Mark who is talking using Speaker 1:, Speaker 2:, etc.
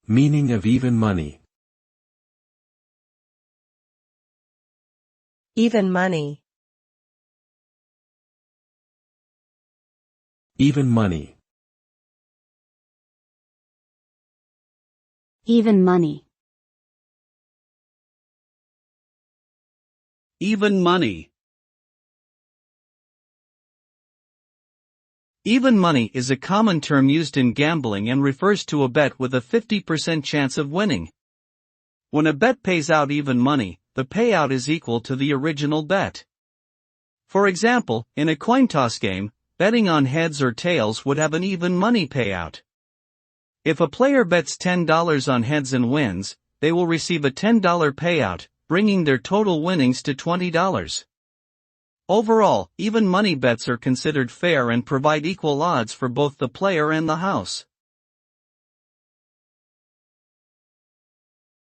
Speaker 1: Meaning of even money.
Speaker 2: Even money.
Speaker 1: Even money.
Speaker 3: Even money.
Speaker 4: Even money. Even money is a common term used in gambling and refers to a bet with a 50% chance of winning. When a bet pays out even money, the payout is equal to the original bet. For example, in a coin toss game, betting on heads or tails would have an even money payout. If a player bets $10 on heads and wins, they will receive a $10 payout, bringing their total winnings to $20. Overall, even money bets are considered fair and provide equal odds for both the player and the house.